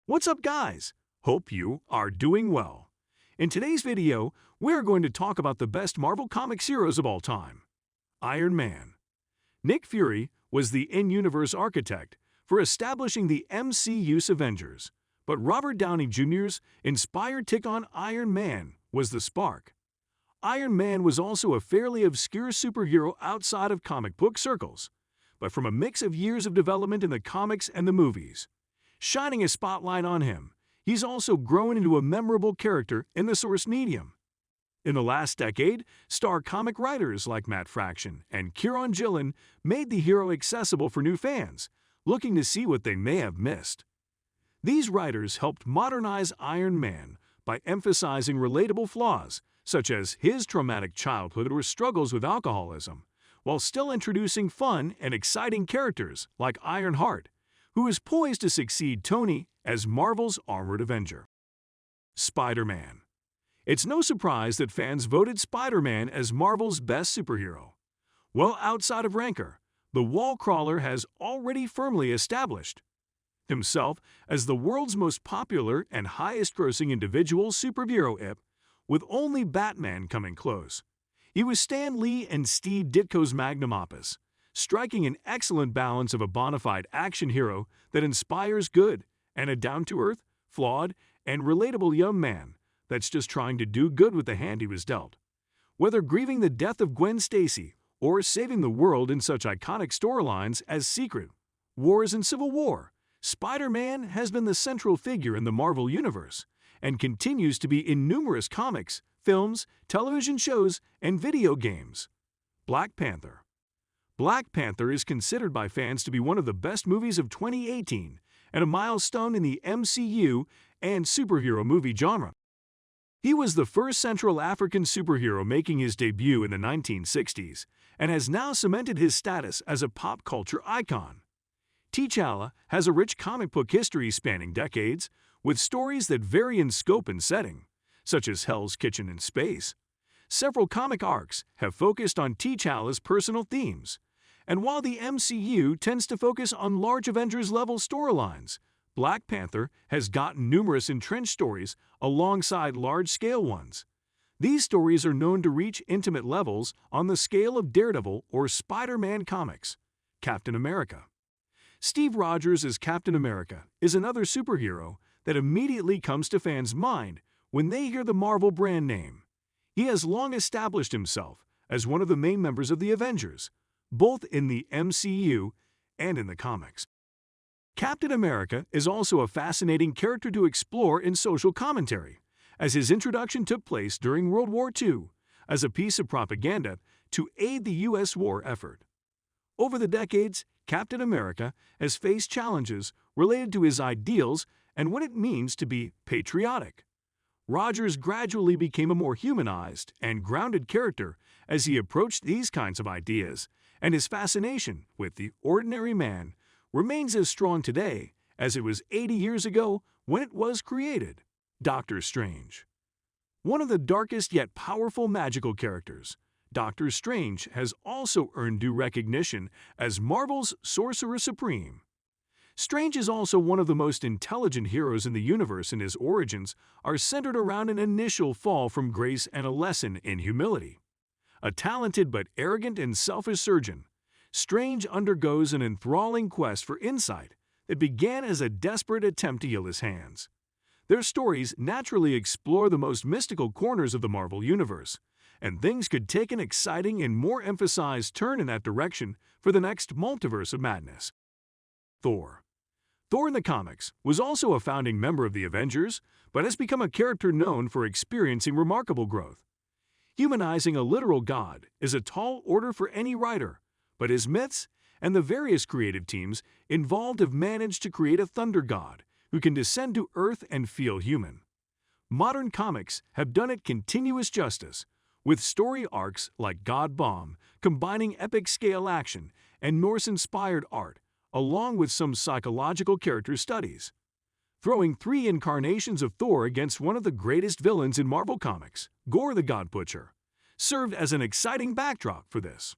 What's up, guys? Hope you are doing well. In today's video, we're going to talk about the best Marvel Comics heroes of all time, Iron Man. Nick Fury was the in-universe architect for establishing the MCU's Avengers, but Robert Downey Jr.'s inspired take on Iron Man was the spark. Iron Man was also a fairly obscure superhero outside of comic book circles, but from a mix of years of development in the comics and the movies, shining a spotlight on him, he's also grown into a memorable character in the source medium. In the last decade, star comic writers like Matt Fraction and Kieron Gillen made the hero accessible for new fans, looking to see what they may have missed. These writers helped modernize Iron Man by emphasizing relatable flaws, such as his traumatic childhood or struggles with alcoholism, while still introducing fun and exciting characters like Ironheart, who is poised to succeed Tony as Marvel's Armored Avenger. Spider-Man. It's no surprise that fans voted Spider-Man as Marvel's best superhero. Well outside of rancor, the wall crawler has already firmly established himself as the world's most popular and highest-grossing individual superhero, with only Batman coming close. He was Stan Lee and Steve Ditko's magnum opus, striking an excellent balance of a bona fide action hero that inspires good and a down-to-earth, flawed, and relatable young man that's just trying to do good with the hand he was dealt. Whether grieving the death of Gwen Stacy or saving the world in such iconic storylines as Secret Wars and Civil War, Spider-Man has been the central figure in the Marvel Universe and continues to be in numerous comics, films, television shows, and video games. Black Panther. Black Panther is considered by fans to be one of the best movies of 2018 and a milestone in the MCU and superhero movie genre. He was the first Central African superhero making his debut in the 1960s and has now cemented his status as a pop culture icon. T'Challa has a rich comic book history spanning decades, with stories that vary in scope and setting, such as Hell's Kitchen in space. Several comic arcs have focused on T'Challa's personal themes, and while the MCU tends to focus on large Avengers-level storylines, Black Panther has gotten numerous entrenched stories alongside large-scale ones. These stories are known to reach intimate levels on the scale of Daredevil or Spider-Man comics. Captain America. Steve Rogers as Captain America is another superhero that immediately comes to fans' mind when they hear the Marvel brand name. He has long established himself as one of the main members of the Avengers, both in the MCU and in the comics. Captain America is also a fascinating character to explore in social commentary, as his introduction took place during World War II as a piece of propaganda to aid the U.S. war effort. Over the decades, Captain America has faced challenges related to his ideals and what it means to be patriotic. Rogers gradually became a more humanized and grounded character as he approached these kinds of ideas, and his fascination with the ordinary man remains as strong today as it was 80 years ago when it was created. Doctor Strange. One of the darkest yet powerful magical characters, Doctor Strange has also earned due recognition as Marvel's Sorcerer Supreme. Strange is also one of the most intelligent heroes in the universe, and his origins are centered around an initial fall from grace and a lesson in humility. A talented but arrogant and selfish surgeon, Strange undergoes an enthralling quest for insight that began as a desperate attempt to heal his hands. Their stories naturally explore the most mystical corners of the Marvel Universe, and things could take an exciting and more emphasized turn in that direction for the next Multiverse of Madness. Thor. Thor in the comics was also a founding member of the Avengers, but has become a character known for experiencing remarkable growth. Humanizing a literal god is a tall order for any writer, but his myths and the various creative teams involved have managed to create a thunder god who can descend to Earth and feel human. Modern comics have done it continuous justice, with story arcs like God Bomb combining epic-scale action and Norse-inspired art, along with some psychological character studies. Throwing 3 incarnations of Thor against one of the greatest villains in Marvel Comics, Gorr the God Butcher, served as an exciting backdrop for this.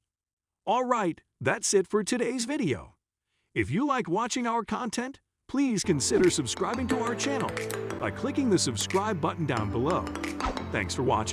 Alright, that's it for today's video. If you like watching our content, please consider subscribing to our channel by clicking the subscribe button down below. Thanks for watching.